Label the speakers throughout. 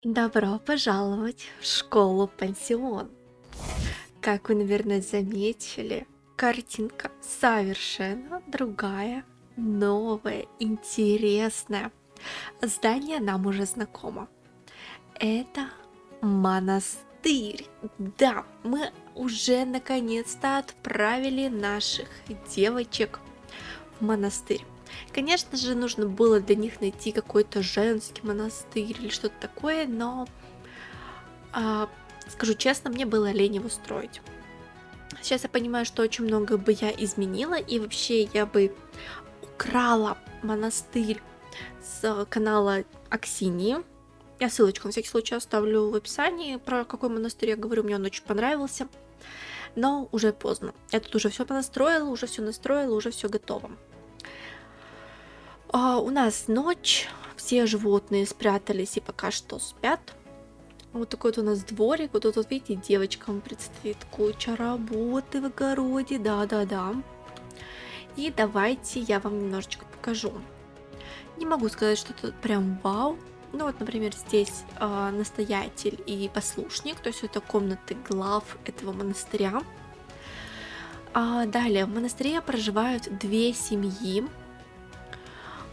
Speaker 1: Добро пожаловать в школу-пансион. Как вы, наверное, заметили, картинка совершенно другая, новая, интересная. Здание нам уже знакомо. Это монастырь. Да, мы уже наконец-то отправили наших девочек в монастырь. Конечно же, нужно было для них найти какой-то женский монастырь или что-то такое, но а, скажу честно, мне было лень его строить. Сейчас я понимаю, что очень много бы я изменила, и вообще я бы украла монастырь с канала Аксинии. Я ссылочку на всякий случай оставлю в описании, про какой монастырь я говорю, мне он очень понравился. Но уже поздно. Я тут уже все понастроила, уже все настроила, уже все готово. У нас ночь, все животные спрятались и пока что спят. Вот такой вот у нас дворик. Вот тут, вот видите, девочкам предстоит куча работы в огороде. Да-да-да. И давайте я вам немножечко покажу. Не могу сказать, что это прям вау. Ну вот, например, здесь настоятель и послушник. То есть это комнаты глав этого монастыря. Далее, в монастыре проживают две семьи.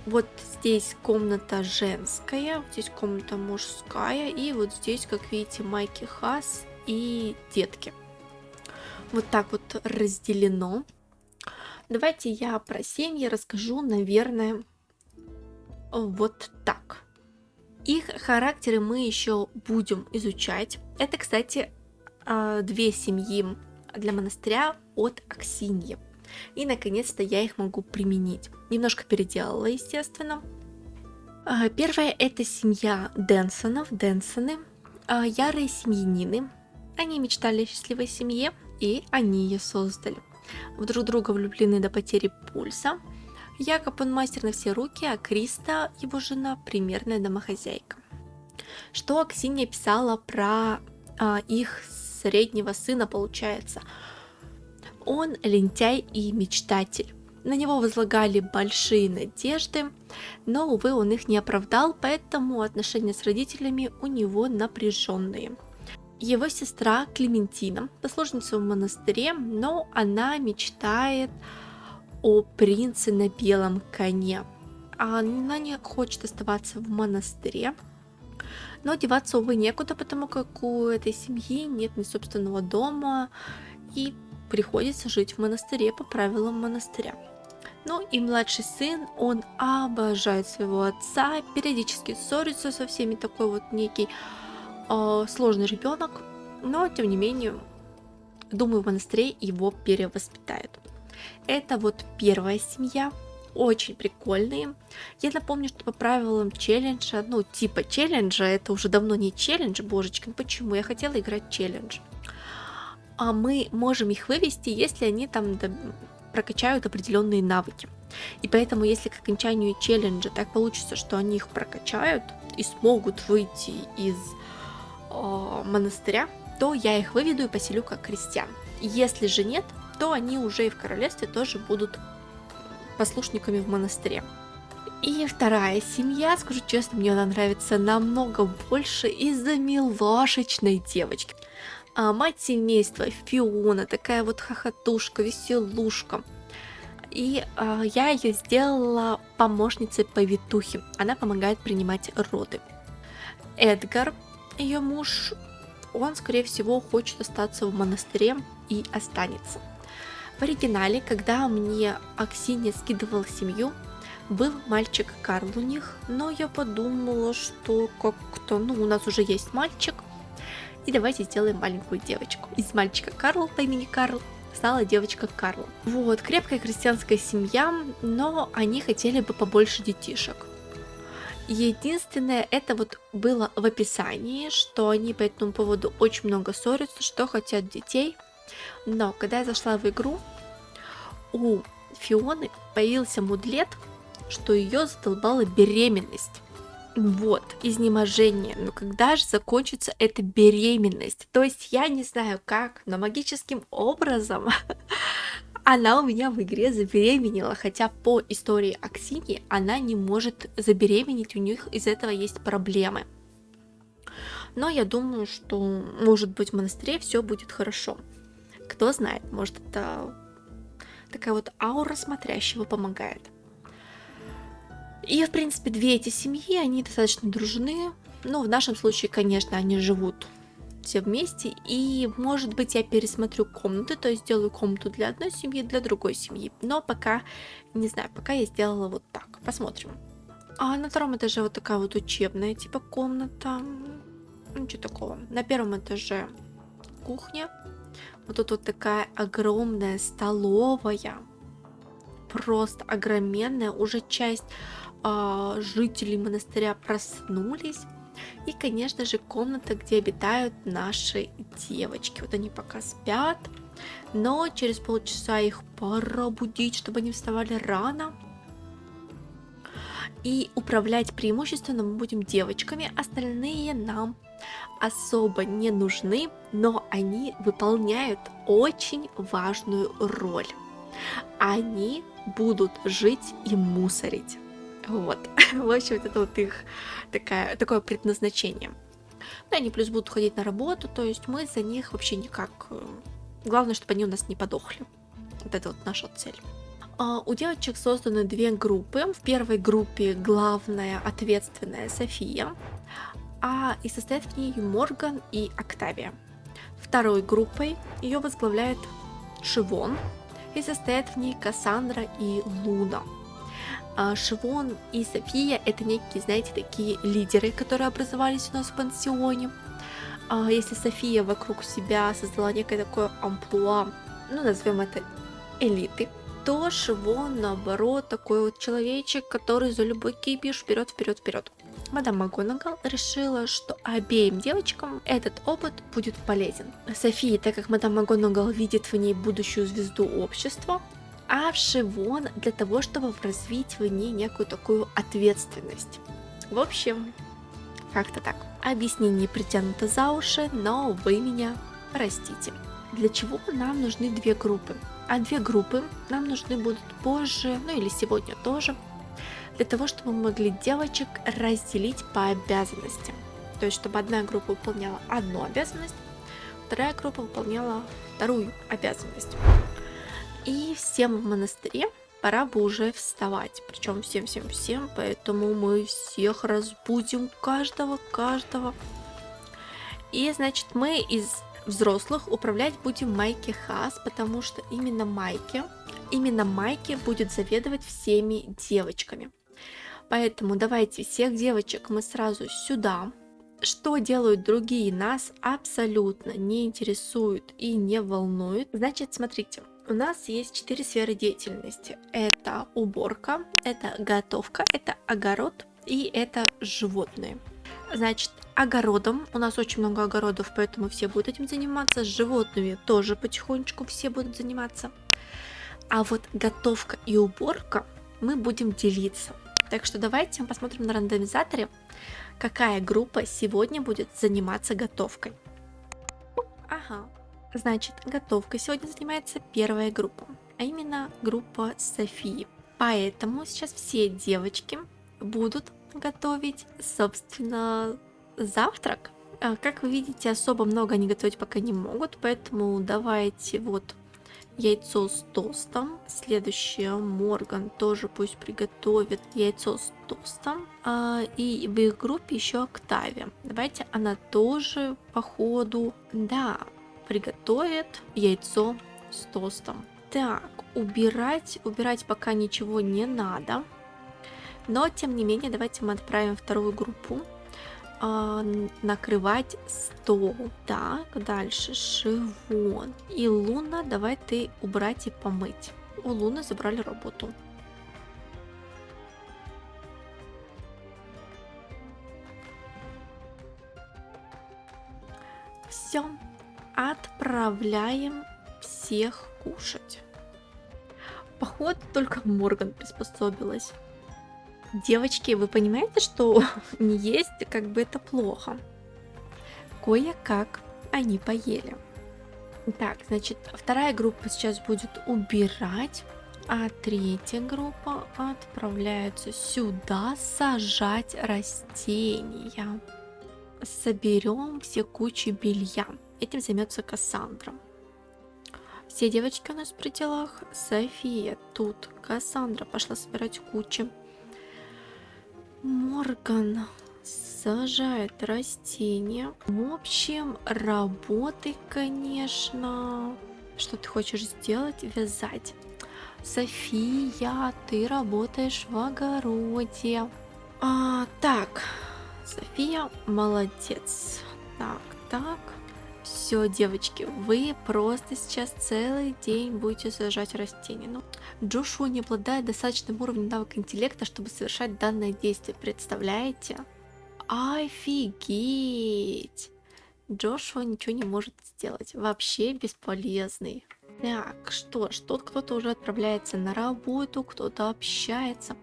Speaker 1: Вот здесь комната женская, вот здесь комната мужская, и вот здесь, как видите, Майки Хас и детки. Вот так вот разделено. Давайте я про семьи расскажу, наверное, вот так. Их характеры мы еще будем изучать. Это, кстати, две семьи для монастыря от Аксиньи. И, наконец-то, я их могу применить. Немножко переделала, естественно. Первая – это семья Денсонов, Денсоны, ярые семьянины. Они мечтали о счастливой семье, и они ее создали. В друг друга влюблены до потери пульса. Якоб он мастер на все руки, а Криста, его жена, примерная домохозяйка. Что Аксинья писала про их среднего сына, получается – он лентяй и мечтатель. На него возлагали большие надежды, но, увы, он их не оправдал, поэтому отношения с родителями у него напряженные. Его сестра Клементина, послушница в монастыре, но она мечтает о принце на белом коне. Она не хочет оставаться в монастыре, но деваться, увы, некуда, потому как у этой семьи нет ни собственного дома, и приходится жить в монастыре по правилам монастыря. Ну и младший сын, он обожает своего отца, периодически ссорится со всеми, такой вот некий сложный ребенок, но тем не менее, думаю, в монастыре его перевоспитают. Это вот первая семья, очень прикольные. Я напомню, что по правилам челленджа, ну типа челленджа, это уже давно не челлендж, божечки, ну почему? Я хотела играть челлендж. Мы можем их вывести, если они там прокачают определенные навыки. И поэтому, если к окончанию челленджа так получится, что они их прокачают и смогут выйти из монастыря, то я их выведу и поселю как крестьян. Если же нет, то они уже и в королевстве тоже будут послушниками в монастыре. И вторая семья, скажу честно, мне она нравится намного больше из-за милашечной девочки. Мать семейства Фиона, такая вот хохотушка, веселушка. И я ее сделала помощницей повитухи. Она помогает принимать роды. Эдгар, ее муж, он, скорее всего, хочет остаться в монастыре и останется. В оригинале, когда мне Аксинья скидывала семью, был мальчик Карл у них, но я подумала, что как-то, у нас уже есть мальчик, и давайте сделаем маленькую девочку. Из мальчика Карл по имени Карл стала девочка Карл. Вот, крепкая крестьянская семья, но они хотели бы побольше детишек. Единственное, это вот было в описании, что они по этому поводу очень много ссорятся, что хотят детей. Но когда я зашла в игру, у Фионы появился мудлет, что ее задолбала беременность. Вот, изнеможение. Но когда же закончится эта беременность? То есть я не знаю как, но магическим образом она у меня в игре забеременела, хотя по истории Аксиньи она не может забеременеть, у них из этого есть проблемы. Но я думаю, что, может быть, в монастыре все будет хорошо. Кто знает, может, это такая вот аура смотрящего помогает. И, в принципе, две эти семьи, они достаточно дружны. Но в нашем случае, конечно, они живут все вместе. И, может быть, я пересмотрю комнаты, то есть сделаю комнату для одной семьи, для другой семьи. Но пока, не знаю, пока я сделала вот так. Посмотрим. А на втором этаже вот такая вот учебная типа комната. Ничего такого. На первом этаже кухня. Вот тут вот такая огромная столовая. Просто огроменная. Уже часть жителей монастыря проснулись. И, конечно же, комната, где обитают наши девочки. Вот они пока спят. Но через полчаса их пора будить, чтобы они вставали рано. И управлять преимущественно мы будем девочками. Остальные нам особо не нужны, но они выполняют очень важную роль. Они будут жить и мусорить. Вот. В общем, это вот их такое предназначение. Ну, они плюс будут ходить на работу, то есть мы за них вообще никак. Главное, чтобы они у нас не подохли. Вот это вот наша цель. У девочек созданы две группы. В первой группе главная ответственная София, и состоят в ней Морган и Октавия. Второй группой ее возглавляет Шивон, и состоят в ней Кассандра и Луна. Шивон и София — это некие, знаете, такие лидеры, которые образовались у нас в пансионе. Если София вокруг себя создала некое такое амплуа, назовем это элиты, то Шивон, наоборот, такой вот человечек, который за любой кипиш вперед, вперед, вперед. Мадам МакГонагал решила, что обеим девочкам этот опыт будет полезен. Софии, так как мадам МакГонагал видит в ней будущую звезду общества, а в Шивон для того, чтобы развить в ней некую такую ответственность. В общем, как-то так. Объяснение притянуто за уши, но вы меня простите. Для чего нам нужны две группы? А две группы нам нужны будут позже, или сегодня тоже, для того, чтобы мы могли девочек разделить по обязанностям. То есть, чтобы одна группа выполняла одну обязанность, вторая группа выполняла вторую обязанность. И всем в монастыре пора бы уже вставать. Причем всем, поэтому мы всех разбудим, каждого. И, значит, мы из взрослых управлять будем Майки Хаас, потому что именно Майки будет заведовать всеми девочками. Поэтому давайте всех девочек мы сразу сюда. Что делают другие, нас абсолютно не интересует и не волнует. Значит, смотрите, у нас есть 4 сферы деятельности. Это уборка, это готовка, это огород и это животные. Значит, огородом, у нас очень много огородов, поэтому все будут этим заниматься. С животными тоже потихонечку все будут заниматься. А вот готовка и уборка мы будем делиться. Так что давайте посмотрим на рандомизаторе, какая группа сегодня будет заниматься готовкой. Значит, готовкой сегодня занимается первая группа, а именно группа Софии. Поэтому сейчас все девочки будут готовить, собственно, завтрак. Как вы видите, особо много они готовить пока не могут, поэтому давайте вот яйцо с тостом. Следующее, Морган тоже пусть приготовит яйцо с тостом. И в их группе еще Октавия. Давайте она тоже по ходу, приготовит яйцо с тостом. Так, убирать пока ничего не надо. Но, тем не менее, давайте мы отправим вторую группу накрывать стол. Так, дальше Шивон. И Луна, давай ты убрать и помыть. У Луны забрали работу. Все, отправляем всех кушать. Походу, только Морган приспособилась. Девочки, вы понимаете, что не есть это плохо? Кое-как они поели. Так, значит, вторая группа сейчас будет убирать, а третья группа отправляется сюда сажать растения. соберем все кучи белья. Этим займется Кассандра. Все девочки у нас при делах. София тут. Кассандра пошла собирать кучи. Морган сажает растения. В общем, работы, конечно. Что ты хочешь сделать? Вязать. София, ты работаешь в огороде. Так, София, молодец. Так. Все, девочки, вы просто сейчас целый день будете сажать растения. Ну, Джошуа не обладает достаточным уровнем навыка интеллекта, чтобы совершать данное действие. Представляете? Офигеть! Джошуа ничего не может сделать. Вообще бесполезный. Так, что ж, тут кто-то уже отправляется на работу, кто-то общается.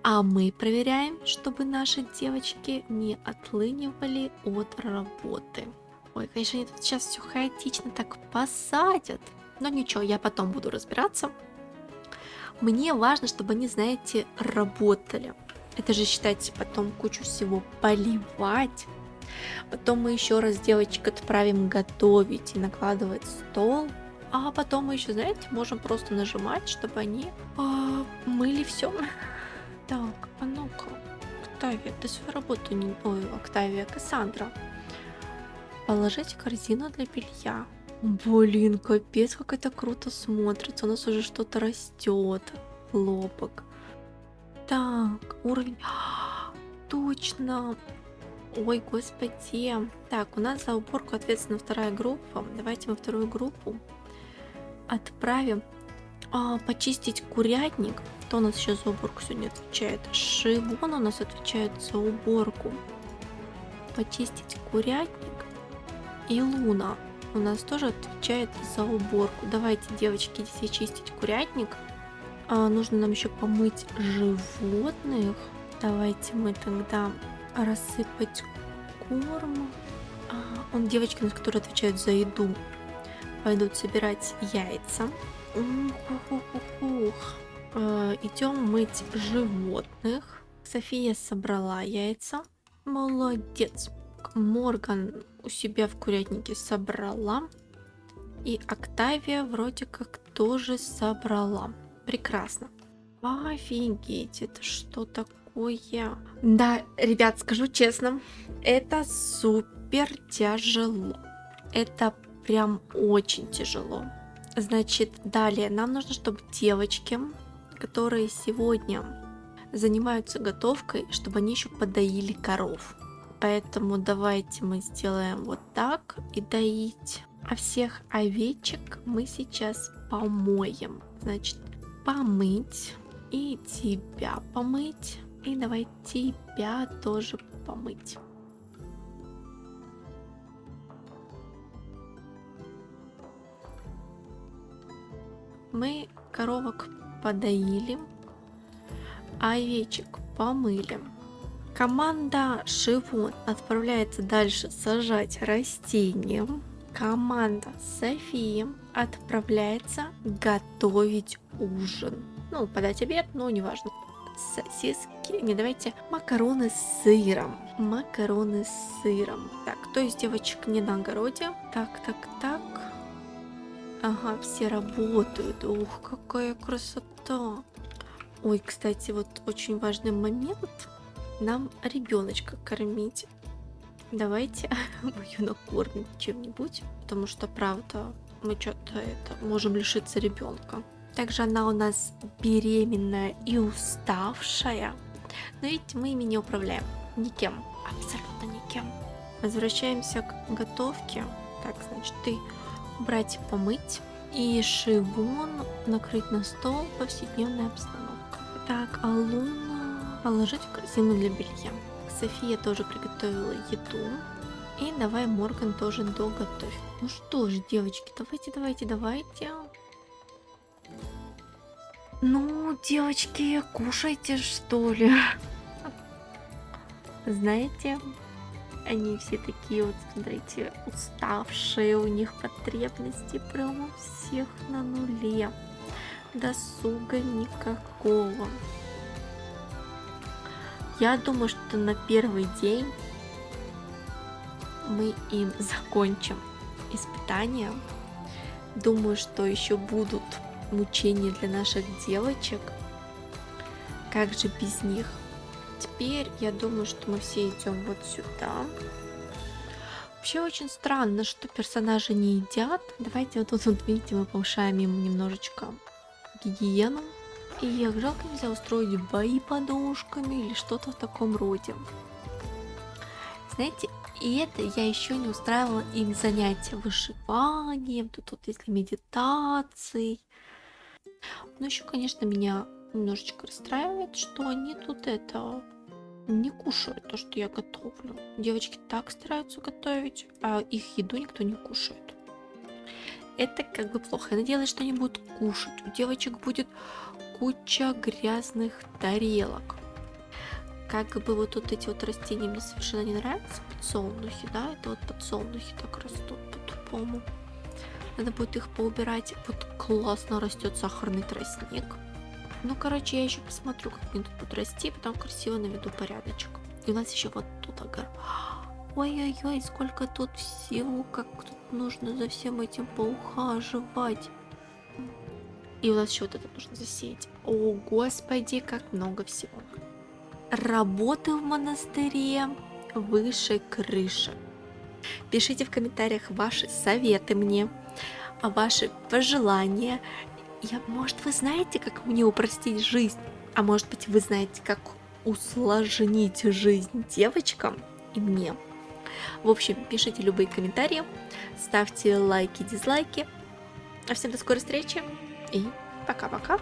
Speaker 1: А мы проверяем, чтобы наши девочки не отлынивали от работы. Ой, конечно, они тут сейчас все хаотично так посадят. Но ничего, я потом буду разбираться. Мне важно, чтобы они, знаете, работали. Это же, считайте, потом кучу всего поливать. Потом мы еще раз девочек отправим готовить и накладывать стол. А потом мы еще, знаете, можем просто нажимать, чтобы они мыли все. Так, а ну-ка, Октавия, ты свою работу не... Ой, Октавия, Кассандра. Положить в корзину для белья. Блин, капец, как это круто смотрится. У нас уже что-то растет. Хлопок. Так, уровень... Точно. Ой, господи. Так, у нас за уборку ответственна вторая группа. Давайте мы вторую группу отправим. Почистить курятник. Кто у нас еще за уборку сегодня отвечает? Шивон у нас отвечает за уборку. Почистить курятник. И Луна у нас тоже отвечает за уборку. Давайте, девочки, идите чистить курятник. Нужно нам еще помыть животных. Давайте мы тогда рассыпать корм. Девочки, которые отвечают за еду, пойдут собирать яйца. Идем мыть животных. София собрала яйца. Молодец. Морган у себя в курятнике собрала. И Октавия вроде как тоже собрала. Прекрасно. Офигеть, это что такое? Да, ребят, скажу честно, это супер тяжело. Это прям очень тяжело. Значит, далее нам нужно, чтобы девочки, которые сегодня занимаются готовкой, чтобы они еще подоили коров. Поэтому давайте мы сделаем вот так и доить. А всех овечек мы сейчас помоем. Значит, помыть и тебя помыть. И давай тебя тоже помыть. Мы коровок подоили, овечек помыли. Команда Шивон отправляется дальше сажать растения. Команда Софии отправляется готовить ужин. Ну, подать обед, но неважно. Сосиски, не давайте, макароны с сыром. Макароны с сыром. Так, кто из девочек не на огороде? Так. Ага, все работают. Ух, какая красота. Ой, кстати, вот очень важный момент. Нам ребеночка кормить. Давайте мы ее накормим чем-нибудь, потому что, правда, мы что-то можем лишиться ребенка. Также она у нас беременная и уставшая. Но ведь мы ими не управляем. Никем. Абсолютно никем. Возвращаемся к готовке. Так, значит, ты убрать и помыть. И Шивон накрыть на стол, повседневная обстановка. Так, а Луна положить в корзину для белья. София тоже приготовила еду. И давай, Морган, тоже доготовь. Ну что ж, девочки, давайте. Ну, девочки, кушайте, что ли. Знаете, они все такие вот, смотрите, уставшие, у них потребности прямо у всех на нуле. Досуга никакого. Я думаю, что на первый день мы им закончим испытания. Думаю, что еще будут мучения для наших девочек. Как же без них? Теперь я думаю, что мы все идем вот сюда. Вообще очень странно, что персонажи не едят. Давайте вот тут, вот, видите, мы повышаем им немножечко гигиену. И жалко, нельзя устроить бои подушками или что-то в таком роде. Знаете, и это я еще не устраивала им занятия вышиванием, тут вот если медитацией. Но еще, конечно, меня немножечко расстраивает, что они тут это не кушают то, что я готовлю. Девочки так стараются готовить, а их еду никто не кушает. Это как бы плохо. Я надеялась, что они будут кушать. У девочек будет куча грязных тарелок. Как бы вот эти вот растения мне совершенно не нравятся. Подсолнухи, да? Это вот подсолнухи так растут по-тупому. Надо будет их поубирать. Вот классно растет сахарный тростник. Ну, короче, я еще посмотрю, как они тут будут расти, потом красиво наведу порядочек. И у нас еще вот тут огород. Ой-ой-ой, сколько тут всего, как тут нужно за всем этим поухаживать. И у нас еще вот это нужно засеять. О, господи, как много всего. Работы в монастыре выше крыши. Пишите в комментариях ваши советы мне, ваши пожелания. Может, вы знаете, как мне упростить жизнь? А может быть, вы знаете, как усложнить жизнь девочкам и мне? В общем, пишите любые комментарии, ставьте лайки, дизлайки. А всем до скорой встречи и пока-пока.